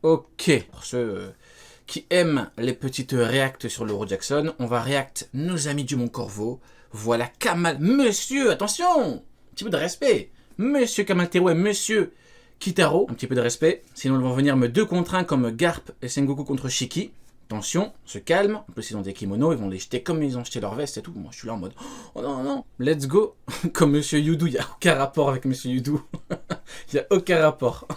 Ok, pour ceux qui aiment les petites réacts sur l'Euro Jackson, on va réact nos amis du Mont Corvo. Voilà Kamal, monsieur, attention, un petit peu de respect. Monsieur Kamal Terouet, monsieur Kitaro, un petit peu de respect. Sinon ils vont venir me 2 contre 1 comme Garp et Sengoku contre Shiki. Attention, se calme. En plus ils ont des kimonos, ils vont les jeter comme ils ont jeté leur veste et tout. Moi je suis là en mode, oh non, non, let's go. Comme monsieur Yudu, il n'y a aucun rapport avec monsieur Yudu. Il n'y a aucun rapport.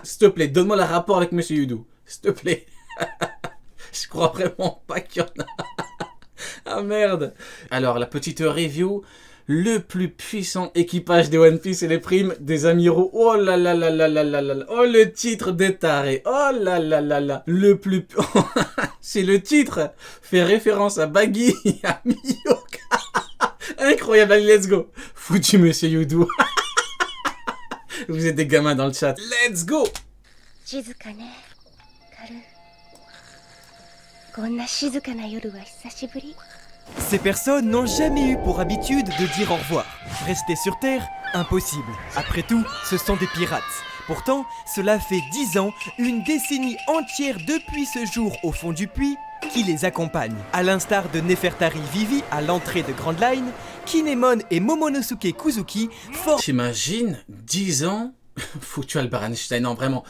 S'il te plaît, donne-moi le rapport avec monsieur Yudu. S'il te plaît. Je crois vraiment pas qu'il y en a. Ah merde. Alors la petite review. Le plus puissant équipage des One Piece et les primes des amiraux. Oh là là là là là là là. Oh le titre des tarés. Oh là là là là. Le plus... C'est le titre. Fait référence à Baggy et à Miyoka. Incroyable, allez, let's go. Foutu monsieur Yudu. Vous êtes des gamins dans le chat. Let's go. Ces personnes n'ont jamais eu pour habitude de dire au revoir. Rester sur Terre, impossible. Après tout, ce sont des pirates. Pourtant, cela fait 10 ans, une décennie entière depuis ce jour au fond du puits, qui les accompagne. À l'instar de Nefertari Vivi à l'entrée de Grand Line, Kinemon et Momonosuke Kuzuki forment... T'imagines 10 ans. Foutu Albert Einstein, non vraiment.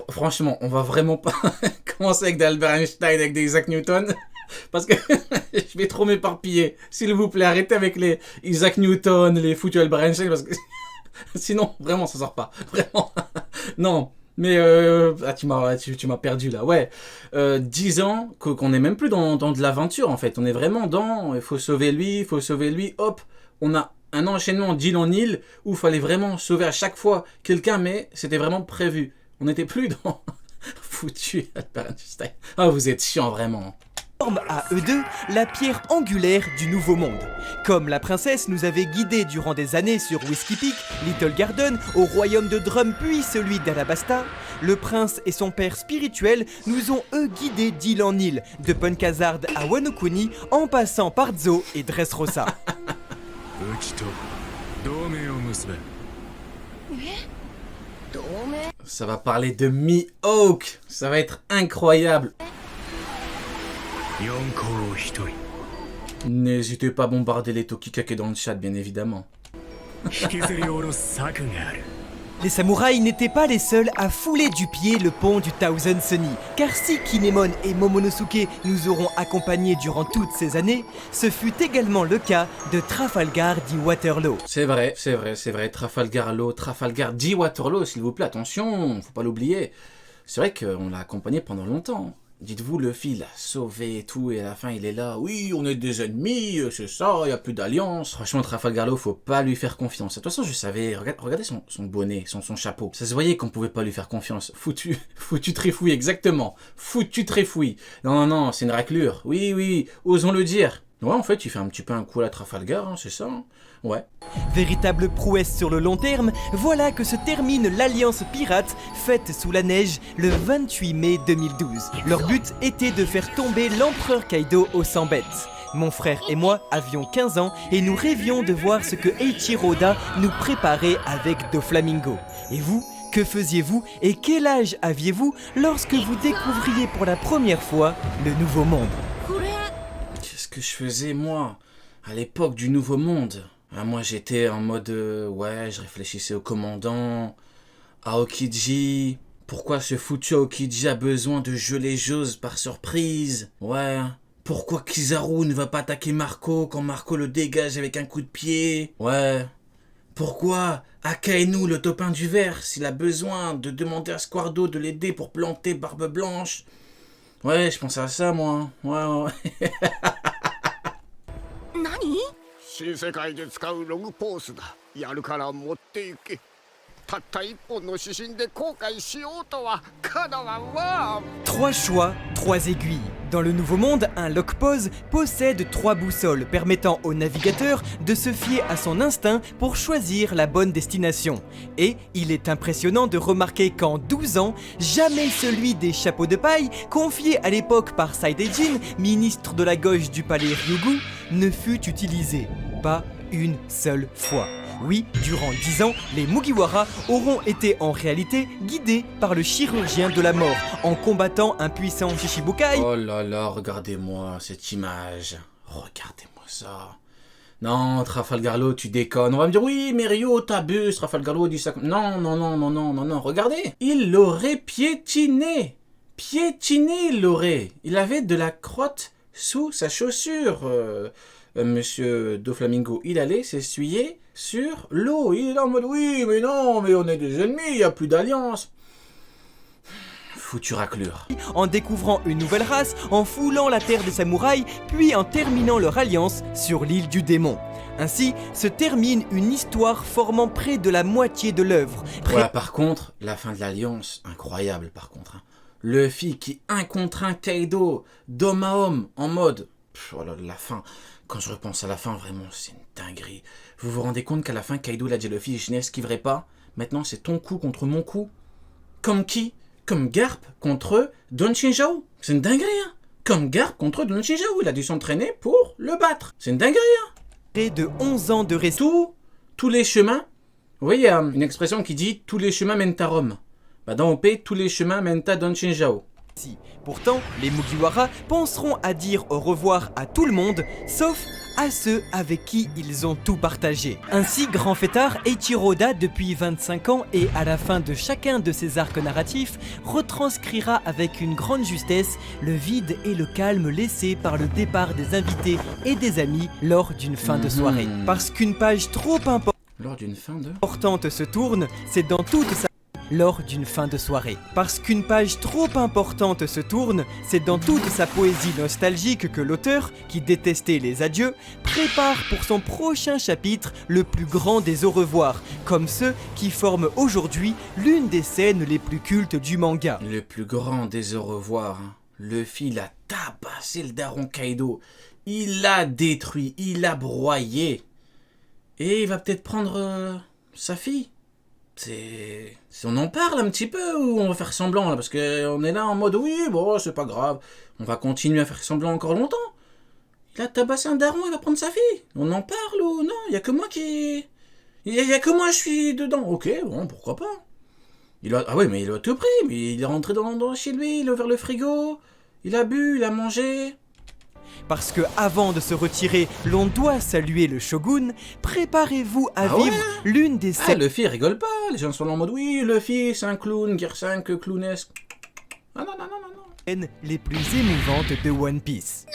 Franchement, on va vraiment pas commencer avec des Albert Einstein, avec des Isaac Newton. Parce que je vais trop m'éparpiller. S'il vous plaît, arrêtez avec les Isaac Newton, les foutus Albert Einstein, parce que sinon, vraiment, ça sort pas. Vraiment. Non. Mais tu m'as perdu là. Ouais. 10 ans qu'on n'est même plus dans de l'aventure en fait. On est vraiment dans il faut sauver lui, hop. On a un enchaînement d'île en île où il fallait vraiment sauver à chaque fois quelqu'un, mais c'était vraiment prévu. On n'était plus dans foutu Albert Einstein. Ah, vous êtes chiant vraiment. Forment à eux deux la pierre angulaire du Nouveau Monde. Comme la princesse nous avait guidés durant des années sur Whiskey Peak, Little Garden, au royaume de Drum puis celui d'Alabasta, le prince et son père spirituel nous ont eux guidés d'île en île, de Punk Hazard à Wano Kuni, en passant par Zo et Dressrosa. Ça va parler de Mihawk. Ça va être incroyable. N'hésitez pas à bombarder les Tokikake dans le chat, bien évidemment. Les samouraïs n'étaient pas les seuls à fouler du pied le pont du Thousand Sunny, car si Kinemon et Momonosuke nous auront accompagnés durant toutes ces années, ce fut également le cas de Trafalgar dit Waterloo. C'est vrai, Trafalgar dit Waterloo, s'il vous plaît, attention, faut pas l'oublier. C'est vrai qu'on l'a accompagné pendant longtemps. Dites-vous, Luffy l'a sauvé et tout, et à la fin il est là, oui, on est des ennemis, c'est ça, il n'y a plus d'alliance. Franchement, Trafalgar Law, faut pas lui faire confiance. De toute façon, je savais, regardez son bonnet, son chapeau. Ça se voyait qu'on pouvait pas lui faire confiance. Foutu trifouille, exactement. Foutu trifouille. Non, c'est une raclure. Oui, osons le dire. Ouais, en fait, il fait un petit peu un coup à la Trafalgar, hein, c'est ça, hein. Ouais. Véritable prouesse sur le long terme, voilà que se termine l'alliance pirate faite sous la neige le 28 mai 2012. Leur but était de faire tomber l'empereur Kaido aux 100 bêtes. Mon frère et moi avions 15 ans et nous rêvions de voir ce que Eiichiro Oda nous préparait avec Doflamingo. Et vous, que faisiez-vous et quel âge aviez-vous lorsque vous découvriez pour la première fois le Nouveau Monde? Qu'est-ce que je faisais, moi, à l'époque du Nouveau Monde? Moi, j'étais en mode... ouais, je réfléchissais au commandant, à Aokiji. Pourquoi ce foutu Aokiji a besoin de geler Jose par surprise? Ouais. Pourquoi Kizaru ne va pas attaquer Marco quand Marco le dégage avec un coup de pied? Ouais. Pourquoi Akainu, le topin du verre, s'il a besoin de demander à Squardo de l'aider pour planter Barbe Blanche? Ouais, je pensais à ça, moi. Ouais. 新世界で使うログポースだ。やるから持って行け。たった一本の指針で後悔しようとはかなわんわ。 3 choix, 3 aiguilles. Dans le Nouveau Monde, un lock-pose possède 3 boussoles permettant au navigateur de se fier à son instinct pour choisir la bonne destination. Et il est impressionnant de remarquer qu'en 12 ans, jamais celui des chapeaux de paille, confié à l'époque par Saidejin, ministre de la gauche du palais Ryugu, ne fut utilisé. Pas une seule fois. Oui, durant 10 ans, les Mugiwara auront été en réalité guidés par le chirurgien de la mort en combattant un puissant Shichibukai. Oh là là, regardez-moi cette image. Regardez-moi ça. Non, Trafalgar Law, tu déconnes. On va me dire, oui, mais Rio, t'abuses. Trafalgar Law dit ça. Non, non, non, non, non, non, non. Regardez. Il l'aurait piétiné. Piétiné, il l'aurait. Il avait de la crotte sous sa chaussure. Monsieur Doflamingo, il allait s'essuyer sur l'eau. Il est là en mode, oui, mais non, mais on est des ennemis, il n'y a plus d'alliance. Foutue raclure. En découvrant une nouvelle race, en foulant la terre des samouraïs, puis en terminant leur alliance sur l'île du démon. Ainsi se termine une histoire formant près de la moitié de l'œuvre. Voilà, par contre, la fin de l'alliance, incroyable par contre. Hein. Luffy qui 1 contre 1 Kaido, d'homme à homme, en mode... oh là, la fin, quand je repense à la fin, vraiment, c'est une dinguerie. Vous vous rendez compte qu'à la fin, Kaido l'a dit à Luffy, je n'esquiverai pas. Maintenant, c'est ton coup contre mon coup. Comme qui? Comme Garp contre Don Shinjao. C'est une dinguerie, hein. Comme Garp contre Don Shinjao. Il a dû s'entraîner pour le battre. C'est une dinguerie, hein. Près de 11 ans de reste. Tous les chemins... Vous voyez, il y a une expression qui dit « tous les chemins mènent à Rome ». Bah dans OP, tous les chemins mènent à Don Shinjao. Pourtant, les Mugiwara penseront à dire au revoir à tout le monde, sauf à ceux avec qui ils ont tout partagé. Ainsi, grand fêtard, Eiichiro Oda, depuis 25 ans et à la fin de chacun de ses arcs narratifs, retranscrira avec une grande justesse le vide et le calme laissés par le départ des invités et des amis lors d'une fin de soirée. Parce qu'une page trop importante se tourne, c'est dans toute sa... lors d'une fin de soirée. Parce qu'une page trop importante se tourne, c'est dans toute sa poésie nostalgique que l'auteur, qui détestait les adieux, prépare pour son prochain chapitre le plus grand des au revoir, comme ceux qui forment aujourd'hui l'une des scènes les plus cultes du manga. Le plus grand des au revoir. Hein. Luffy, il a tabassé le daron Kaido. Il l'a détruit, il l'a broyé. Et il va peut-être prendre sa fille. On en parle un petit peu ou on va faire semblant là, parce qu'on est là en mode oui, bon, c'est pas grave, on va continuer à faire semblant encore longtemps. Il a tabassé un daron, il va prendre sa fille. On en parle ou non? Il y a que moi qui... Il y a que moi je suis dedans. Ok, bon, pourquoi pas. Ah oui, mais il a tout pris, mais il est rentré chez lui, il a ouvert le frigo, il a bu, il a mangé... Parce que avant de se retirer, l'on doit saluer le shogun, préparez-vous à vivre l'une des scènes... Ah, Luffy rigole pas, les gens sont là en mode oui, Luffy c'est un clown, Gear 5 clownesque. Ah non, non, non, non, non. Les plus émouvantes de One Piece.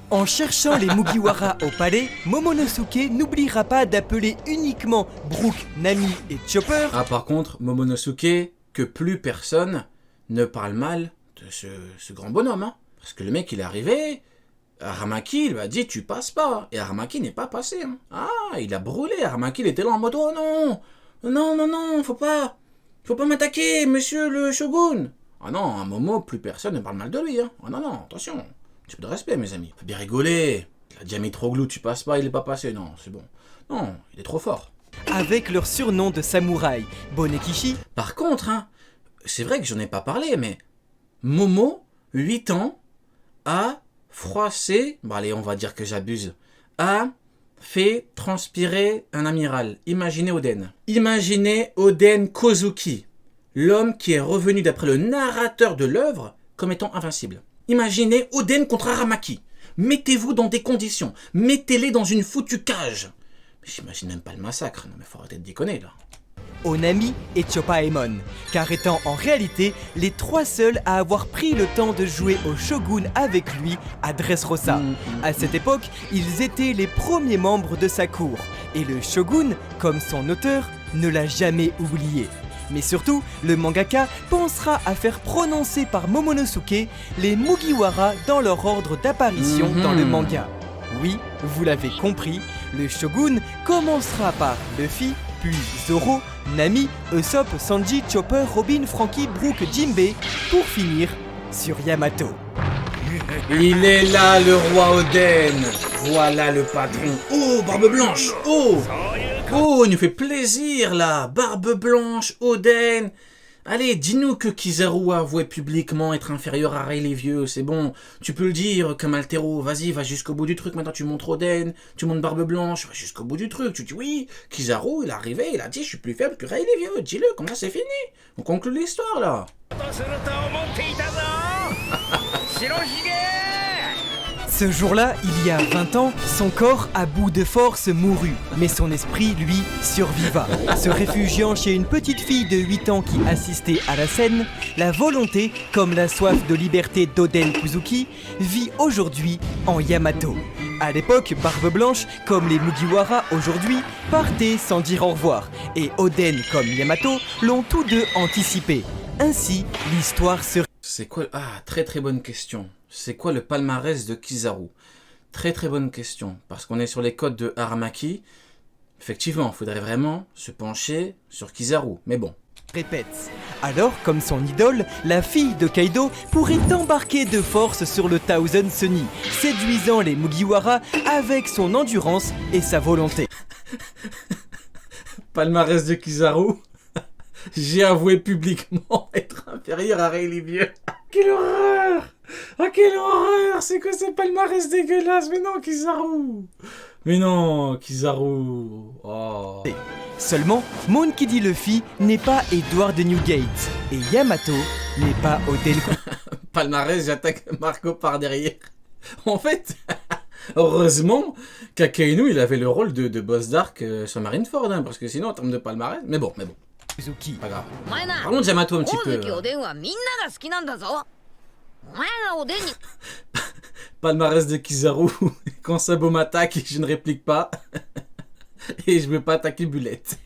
En cherchant les Mugiwara au palais, Momonosuke n'oubliera pas d'appeler uniquement Brook, Nami et Chopper. Ah par contre, Momonosuke, que plus personne ne parle mal de ce grand bonhomme. Hein. Parce que le mec il est arrivé, Aramaki lui a dit tu passes pas. Et Aramaki n'est pas passé. Hein. Ah, il a brûlé. Aramaki il était là en mode oh non, non, non, non, faut pas m'attaquer, monsieur le shogun. Ah non, à Momo, plus personne ne parle mal de lui. Hein. Ah non, non, attention. Un petit peu de respect, mes amis. Faut bien rigoler. La Diamitroglou, tu passes pas, il est pas passé. Non, c'est bon. Non, il est trop fort. Avec leur surnom de samouraï, Bonekishi. Par contre, hein, c'est vrai que j'en ai pas parlé, mais Momo, 8 ans, a froissé, bon allez, on va dire que j'abuse, a fait transpirer un amiral. Imaginez Oden. Imaginez Oden Kozuki, l'homme qui est revenu d'après le narrateur de l'œuvre comme étant invincible. Imaginez Oden contre Aramaki. Mettez-vous dans des conditions. Mettez-les dans une foutue cage. Mais j'imagine même pas le massacre. Non mais faut arrêter de déconner là. Onami et Choppaemon, car étant en réalité les 3 seuls à avoir pris le temps de jouer au shogun avec lui à Dressrosa. À cette époque, ils étaient les premiers membres de sa cour, et le shogun, comme son auteur, ne l'a jamais oublié. Mais surtout, le mangaka pensera à faire prononcer par Momonosuke les Mugiwara dans leur ordre d'apparition dans le manga. Oui, vous l'avez compris, le shogun commencera par Luffy, puis Zoro, Nami, Usopp, Sanji, Chopper, Robin, Franky, Brook, Jinbei, pour finir sur Yamato. Il est là le roi Oden. Voilà le patron. Oh, barbe blanche. Oh. Oh, il nous fait plaisir là. Barbe Blanche, Oden. Allez, dis-nous que Kizaru a avoué publiquement être inférieur à Rayleigh Vieux, c'est bon. Tu peux le dire comme Altero, vas-y, va jusqu'au bout du truc. Maintenant tu montres Oden, tu montres Barbe Blanche, va jusqu'au bout du truc. Tu dis oui, Kizaru, il est arrivé, il a dit je suis plus faible que Rayleigh Vieux. Dis-le, comme ça c'est fini. On conclut l'histoire là. Ce jour-là, il y a 20 ans, son corps à bout de force mourut, mais son esprit, lui, surviva. Se réfugiant chez une petite fille de 8 ans qui assistait à la scène, la volonté, comme la soif de liberté d'Oden Kuzuki, vit aujourd'hui en Yamato. À l'époque, Barbe Blanche, comme les Mugiwara aujourd'hui, partaient sans dire au revoir, et Oden comme Yamato l'ont tous deux anticipé. Ainsi, l'histoire se... C'est quoi? Ah, très très bonne question. C'est quoi le palmarès de Kizaru? Très très bonne question. Parce qu'on est sur les codes de Aramaki. Effectivement, il faudrait vraiment se pencher sur Kizaru. Mais bon. Répète. Alors, comme son idole, la fille de Kaido pourrait embarquer de force sur le Thousand Sunny, séduisant les Mugiwara avec son endurance et sa volonté. Palmarès de Kizaru. J'ai avoué publiquement être inférieur à Rayleigh Vieux. Quelle horreur! Ah, quelle horreur! C'est quoi ce palmarès dégueulasse? Mais non, Kizaru! Mais non, Kizaru! Oh. Seulement, Monkey D. Luffy n'est pas Edward de Newgate, et Yamato n'est pas Oden. Palmarès, j'attaque Marco par derrière. En fait, heureusement qu'Akainu, il avait le rôle de boss d'arc sur Marineford, hein, parce que sinon, en termes de palmarès... Mais bon. Suzuki. Pas grave. Parlons de Yamato un petit peu. Palmarès de Kizaru. Quand Sabo m'attaque, je ne réplique pas. Et je veux pas attaquer Bulette.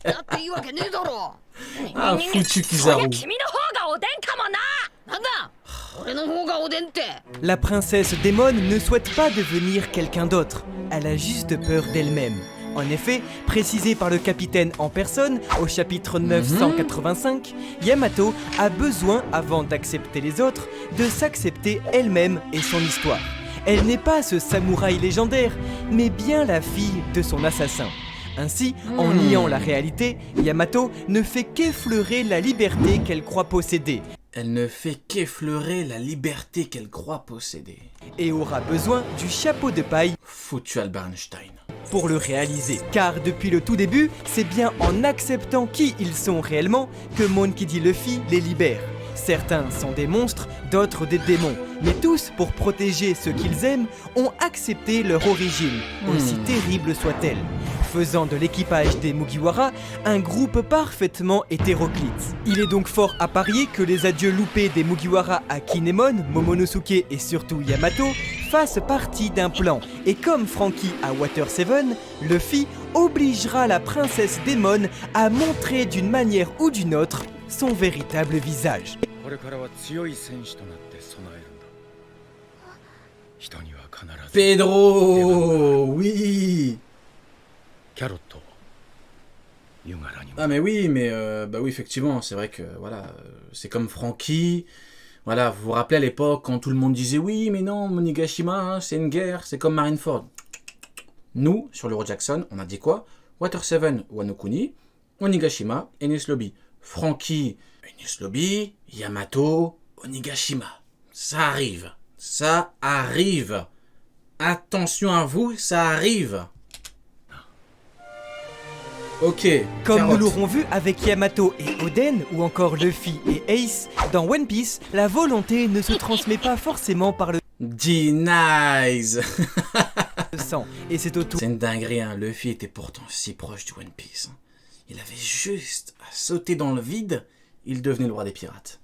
Ah, foutu Kizaru. La princesse Démon ne souhaite pas devenir quelqu'un d'autre. Elle a juste peur d'elle-même. En effet, précisé par le capitaine en personne au chapitre 985, Yamato a besoin, avant d'accepter les autres, de s'accepter elle-même et son histoire. Elle n'est pas ce samouraï légendaire, mais bien la fille de son assassin. Ainsi, en niant la réalité, Yamato ne fait qu'effleurer la liberté qu'elle croit posséder. Elle ne fait qu'effleurer la liberté qu'elle croit posséder. Et aura besoin du chapeau de paille Foutu Albert Einstein. Pour le réaliser. Car depuis le tout début, c'est bien en acceptant qui ils sont réellement que Monkey D. Luffy les libère. Certains sont des monstres, d'autres des démons. Mais tous, pour protéger ceux qu'ils aiment, ont accepté leur origine, aussi terrible soit-elle. Faisant de l'équipage des Mugiwara un groupe parfaitement hétéroclite. Il est donc fort à parier que les adieux loupés des Mugiwara à Kinemon, Momonosuke et surtout Yamato fassent partie d'un plan. Et comme Franky à Water 7, Luffy obligera la princesse Démon à montrer d'une manière ou d'une autre son véritable visage. Pedro, oui. Ah mais oui, bah oui, effectivement, c'est vrai que voilà, c'est comme Franky. Voilà, vous vous rappelez à l'époque quand tout le monde disait oui, mais non, Monigashima, hein, c'est une guerre, c'est comme Marineford. Nous, sur l'Euro Jackson, on a dit quoi? Water 7, Wano Kuni, Onigashima, Enies Lobby. Franky, Enies Lobby, Yamato, Onigashima. Ça arrive. Ça arrive. Attention à vous, ça arrive. Ok. Comme carotte. nous l'aurons vu avec Yamato et Oden, ou encore Luffy et Ace, dans One Piece, la volonté ne se transmet pas forcément par le D-Nice. sang. Et c'est au tour C'est une dinguerie, hein. Luffy était pourtant si proche du One Piece. Il avait juste à sauter dans le vide, il devenait le roi des pirates.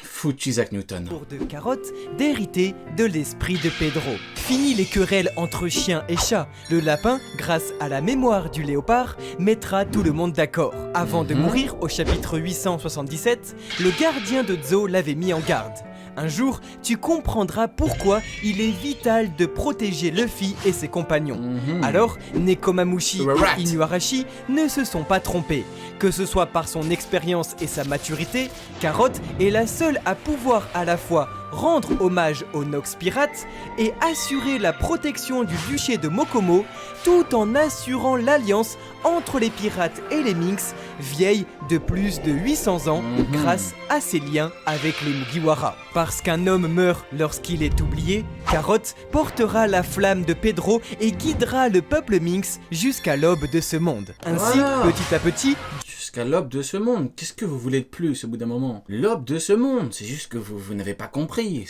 Foutu Isaac Newton. de carotte d'hériter de l'esprit de Pedro. Fini les querelles entre chiens et chats. Le lapin, grâce à la mémoire du léopard, mettra tout le monde d'accord. Avant de mourir, au chapitre 877, le gardien de Zo l'avait mis en garde. Un jour, tu comprendras pourquoi il est vital de protéger Luffy et ses compagnons. Alors, Nekomamushi et Inuarashi ne se sont pas trompés. Que ce soit par son expérience et sa maturité, Carotte est la seule à pouvoir à la fois rendre hommage aux Nox pirates et assurer la protection du duché de Mokomo, tout en assurant l'alliance entre les pirates et les Minks, vieilles de plus de 800 ans grâce à ses liens avec les Mugiwara. Parce qu'un homme meurt lorsqu'il est oublié, Carrot portera la flamme de Pedro et guidera le peuple Minx jusqu'à l'aube de ce monde. Ainsi, petit à petit, jusqu'à l'aube de ce monde. Qu'est-ce que vous voulez de plus au bout d'un moment? L'aube de ce monde, c'est juste que vous n'avez pas compris.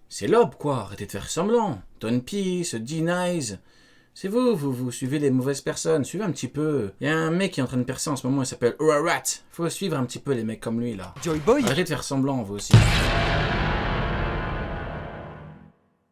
C'est l'aube, quoi. Arrêtez de faire semblant. Tonpi, ce D-Nice. C'est vous suivez les mauvaises personnes. Suivez un petit peu. Il y a un mec qui est en train de percer en ce moment, il s'appelle Urarat. Faut suivre un petit peu les mecs comme lui, là. Joy Boy Arrêtez de faire semblant, vous aussi.